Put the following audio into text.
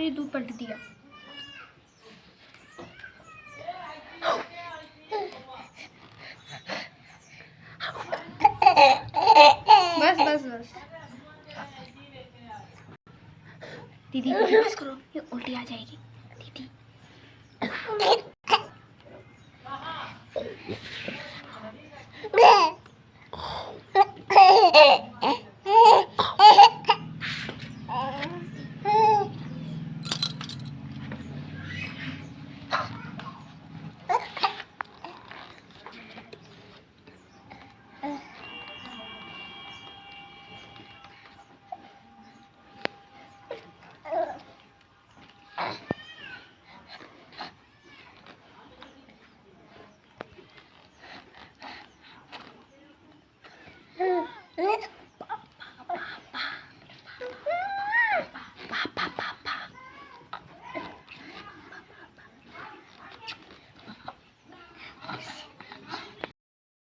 दूध पलट दिया। बस बस बस दीदी को बस करो, ये उल्टी आ जाएगी।